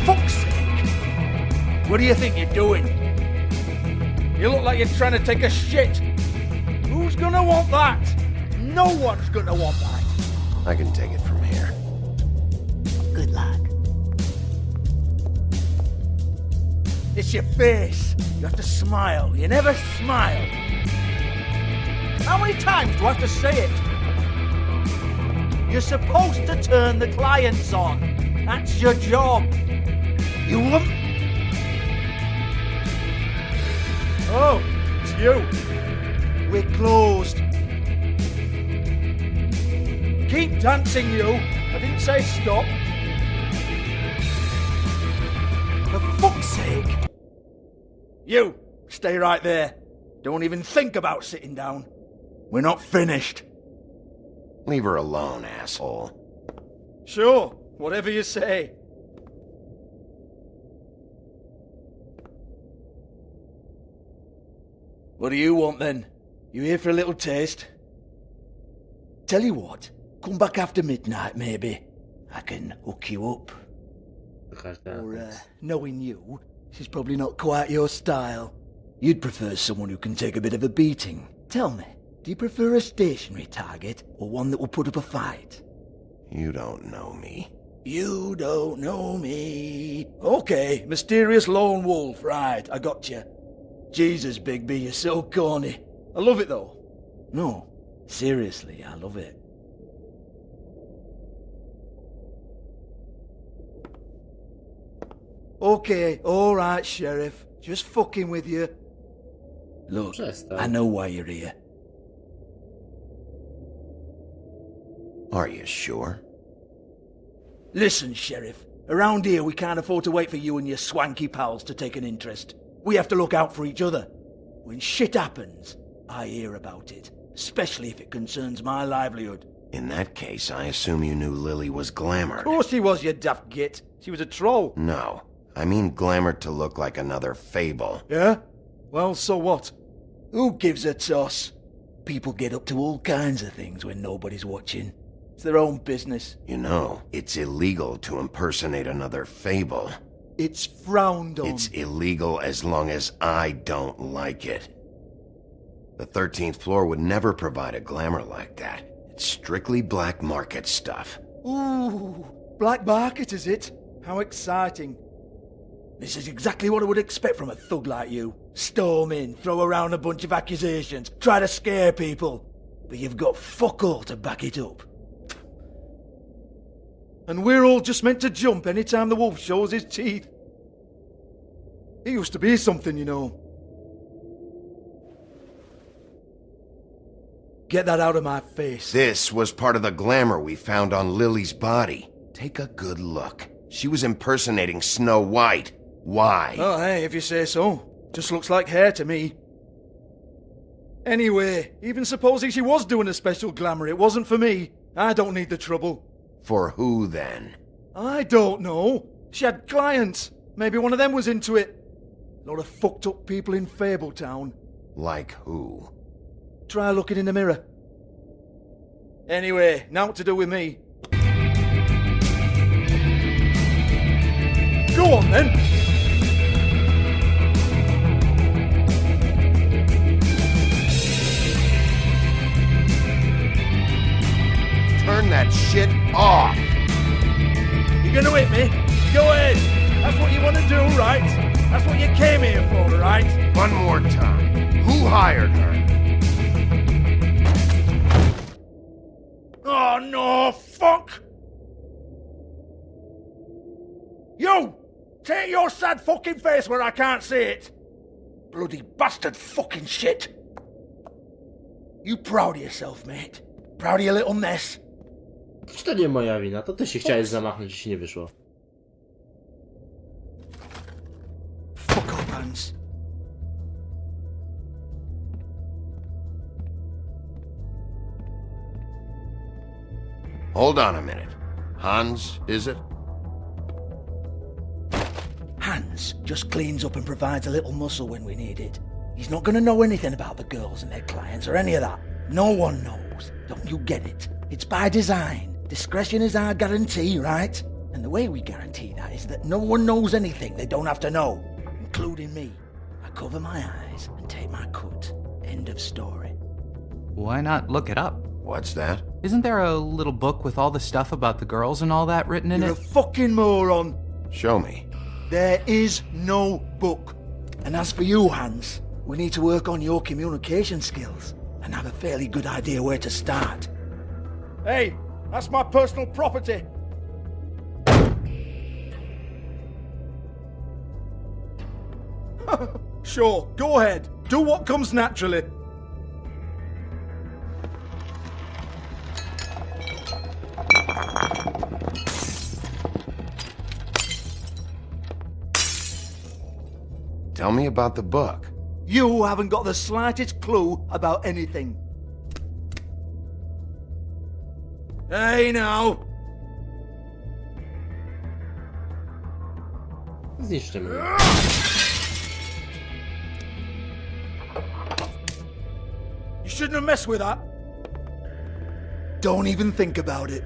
Fuck's sake! What do you think you're doing? You look like you're trying to take a shit. Who's gonna want that? No one's gonna want that. I can take it from here. Good luck. It's your face. You have to smile. You never smile. How many times do I have to say it? You're supposed to turn the clients on. That's your job. You won't? Oh, it's you. We're closed. Keep dancing, you. I didn't say stop. For fuck's sake. You, stay right there. Don't even think about sitting down. We're not finished. Leave her alone, asshole. Sure, whatever you say. What do you want then? You here for a little taste? Tell you what, come back after midnight maybe. I can hook you up. Or, knowing you, she's probably not quite your style. You'd prefer someone who can take a bit of a beating. Tell me, do you prefer a stationary target or one that will put up a fight? You don't know me. You don't know me. Okay, mysterious lone wolf, right, I got you. Jesus, Bigby, you're so corny. I love it though. No, seriously, I love it. Okay, alright, Sheriff. Just fucking with you. Look, I know why you're here. Are you sure? Listen, Sheriff. Around here, we can't afford to wait for you and your swanky pals to take an interest. We have to look out for each other. When shit happens, I hear about it. Especially if it concerns my livelihood. In that case, I assume you knew Lily was glamored. Of course she was, you daft git. She was a troll. No. I mean glamored to look like another fable. Yeah? Well, so what? Who gives a toss? People get up to all kinds of things when nobody's watching. It's their own business. You know, it's illegal to impersonate another fable. It's frowned on. It's illegal as long as I don't like it. The 13th floor would never provide a glamour like that. It's strictly black market stuff. Ooh, black market is it? How exciting. This is exactly what I would expect from a thug like you. Storm in, throw around a bunch of accusations, try to scare people. But you've got fuck all to back it up. And we're all just meant to jump any time the wolf shows his teeth. He used to be something, you know. Get that out of my face. This was part of the glamour we found on Lily's body. Take a good look. She was impersonating Snow White. Why? Oh, hey, if you say so. Just looks like hair to me. Anyway, even supposing she was doing a special glamour, it wasn't for me. I don't need the trouble. For who, then? I don't know. She had clients. Maybe one of them was into it. Lot of fucked up people in Fabletown. Like who? Try looking in the mirror. Anyway, now what to do with me. Go on then! Turn that shit off! You gonna hit me? Go ahead! That's what you want to do, right? That's what you came here for, right? One more time. Who hired her? Oh no, fuck! You! Take your sad fucking face where I can't see it! Bloody bastard fucking shit! You proud of yourself, mate? Proud of your little mess? To nie moja wina, to ty się chciałeś zamachnąć i ci nie wyszło. Fuck off, Hans. Hold on a minute. Hans, is it? Hans just cleans up and provides a little muscle when we need it. He's not gonna know anything about the girls and their clients or any of that. No one knows. Don't you get it? It's by design. Discretion is our guarantee, right? And the way we guarantee that is that no one knows anything they don't have to know, including me. I cover my eyes and take my cut. End of story. Why not look it up? What's that? Isn't there a little book with all the stuff about the girls and all that written in You're it? a fucking moron. Show me. There is no book. And as for you, Hans, we need to work on your communication skills and have a fairly good idea where to start. Hey, that's my personal property. Sure, go ahead. Do what comes naturally. Tell me about the book. You haven't got the slightest clue about anything. Hey now! Zniszczymy. You shouldn't have messed with that. Don't even think about it.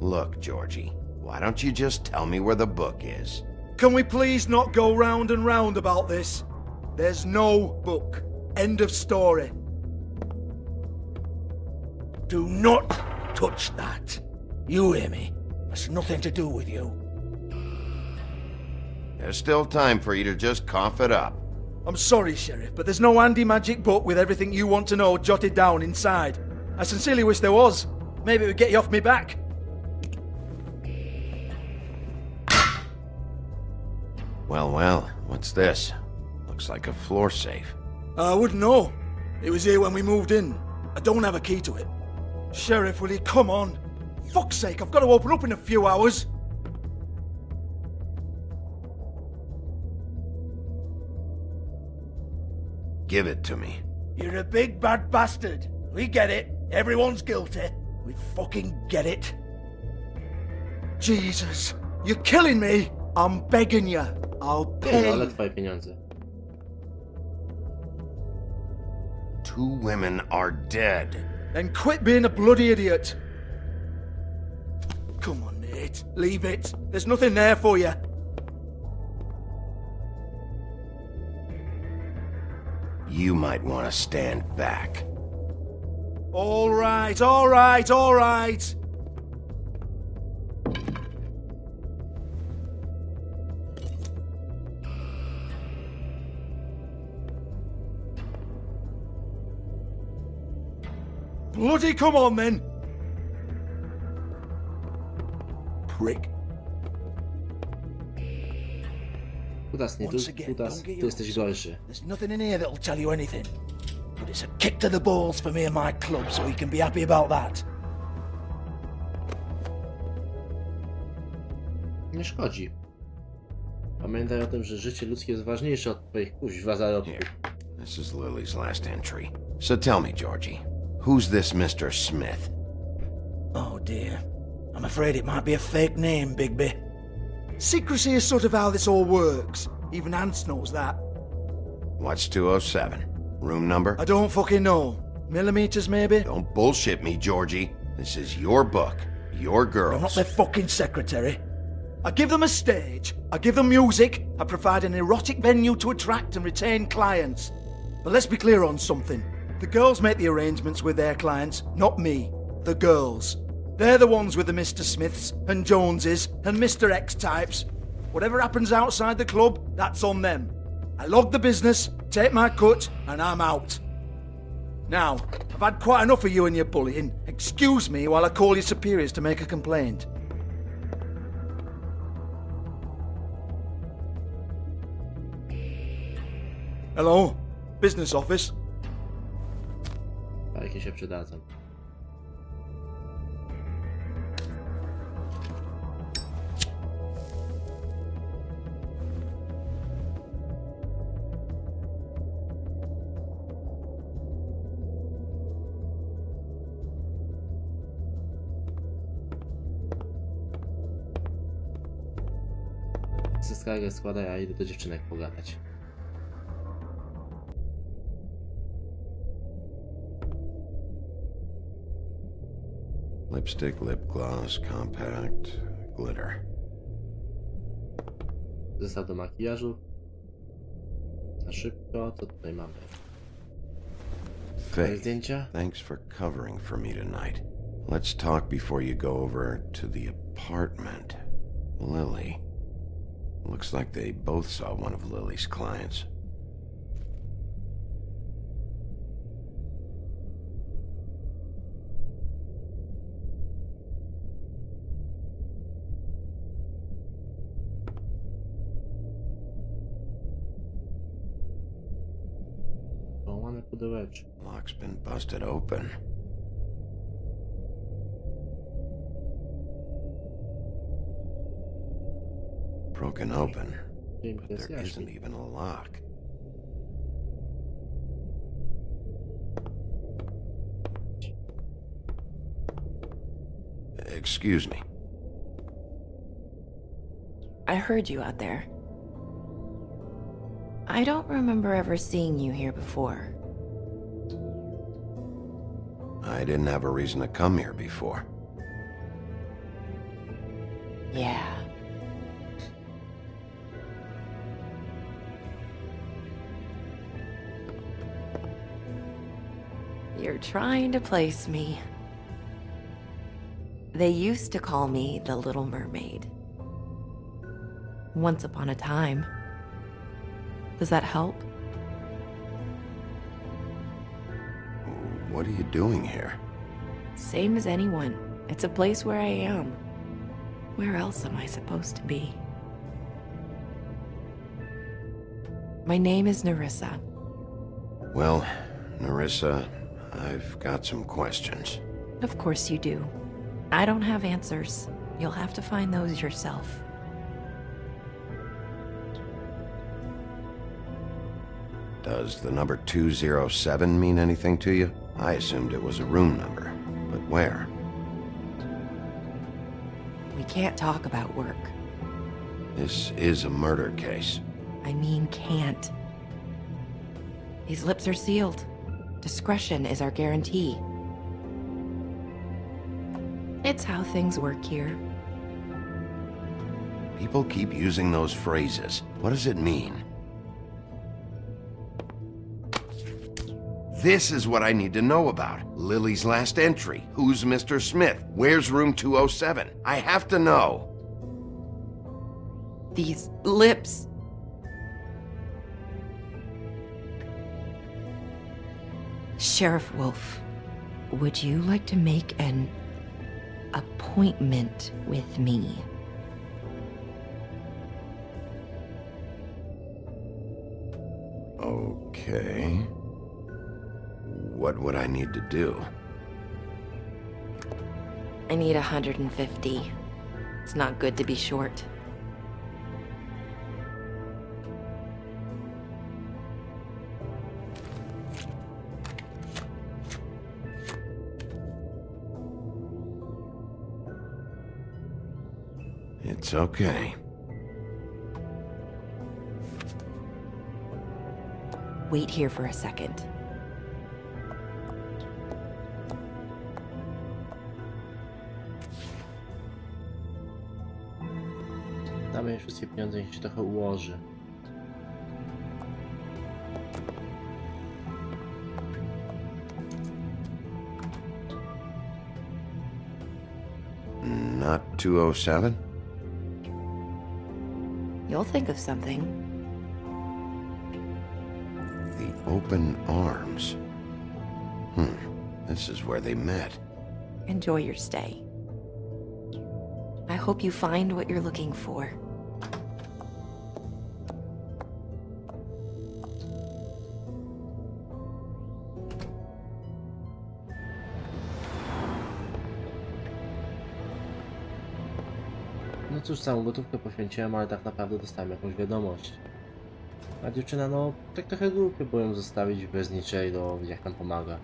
Look, Georgie, why don't you just tell me where the book is? Can we please not go round and round about this? There's no book. End of story. Do not touch that. You hear me? That's nothing to do with you. There's still time for you to just cough it up. I'm sorry, Sheriff, but there's no handy magic book with everything you want to know jotted down inside. I sincerely wish there was. Maybe it would get you off me back. Well, what's this? Looks like a floor safe. I wouldn't know. It was here when we moved in. I don't have a key to it. Sheriff, will you come on? Fuck's sake, I've got to open up in a few hours. Give it to me. You're a big bad bastard. We get it. Everyone's guilty. We fucking get it. Jesus, you're killing me. I'm begging you. I'll pay. Ale twoje pieniądze. 2 women are dead. Then quit being a bloody idiot. Come on, mate. Leave it. There's nothing there for you. You might want to stand back. All right, all right, all right. Bloody come on, then. Prick. Kutas, nie tu, Once again, Kutas, don't get ty your jesteś hopes up. gorszy. There's nothing in here that'll tell you anything. But it's a kick to the balls for me and my club, so you can be happy about that. Nie szkodzi. Pamiętaj o tym, że życie ludzkie jest ważniejsze od twoich kuźwa zarobków. This is Lily's last entry. So tell me, Georgie, who's this Mr. Smith? Oh dear. I'm afraid it might be a fake name, Bigby. Secrecy is sort of how this all works. Even Ants knows that. What's 207? Room number? I don't fucking know. Millimeters, maybe? Don't bullshit me, Georgie. This is your book. Your girls. I'm not their fucking secretary. I give them a stage, I give them music, I provide an erotic venue to attract and retain clients. But let's be clear on something. The girls make the arrangements with their clients, not me. The girls. They're the ones with the Mr. Smiths and Joneses and Mr. X types. Whatever happens outside the club, that's on them. I log the business, take my cut, and I'm out. Now, I've had quite enough of you and your bullying. Excuse me while I call your superiors to make a complaint. Hello? Business office? Jakie się przydadzą. Skargę składaj, a idę do dziewczynek pogadać. Lipstick, lip gloss, compact, glitter. Zestaw do makijażu. Na szybko, co tutaj mamy? Faith, zdjęcia? thanks for covering for me tonight. Let's talk before you go over to the apartment. Lily. Looks like they both saw one of Lily's clients. Połamane pudełeczko. Lock's been busted open. Broken open, but there isn't even a lock. Excuse me. I heard you out there. I don't remember ever seeing you here before. I didn't have a reason to come here before. Yeah. You're trying to place me. They used to call me the Little Mermaid. Once upon a time. Does that help? What are you doing here? Same as anyone. It's a place where I am. Where else am I supposed to be? My name is Nerissa. Well, Nerissa, I've got some questions. Of course you do. I don't have answers. You'll have to find those yourself. Does the number 207 mean anything to you? I assumed it was a room number, but where? We can't talk about work. This is a murder case. I mean can't. These lips are sealed. Discretion is our guarantee. It's how things work here. People keep using those phrases. What does it mean? This is what I need to know about. Lily's last entry. Who's Mr. Smith? Where's room 207? I have to know. These lips. Sheriff Wolf, would you like to make an appointment with me? Okay. What would I need to do? I need 150. It's not good to be short. It's okay. Wait here for a second. Damy jej wszystkie pieniądze, niech się trochę ułoży. Not 207? You'll think of something. The Open Arms. This is where they met. Enjoy your stay. I hope you find what you're looking for. No cóż, całą gotówkę poświęciłem, ale tak naprawdę dostałem jakąś wiadomość. A dziewczyna, no, tak trochę głupio było ją zostawić bez niczego, jak nam pomaga.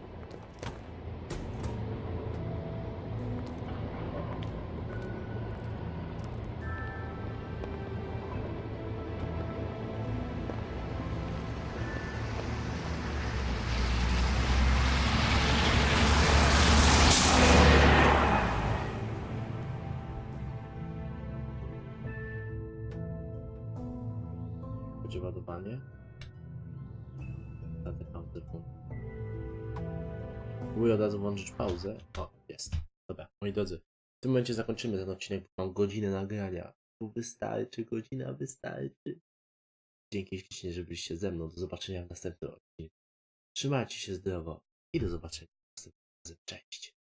Będzie ładowanie. Na tę pauzę włączyć. Próbuję od razu włączyć pauzę. O, jest. Dobra, moi drodzy. W tym momencie zakończymy ten odcinek, bo mam godzinę nagrania. Tu wystarczy, godzina wystarczy. Dzięki ślicznie, że byliście ze mną. Do zobaczenia w następnym odcinku. Trzymajcie się zdrowo i do zobaczenia następnym razem. Cześć.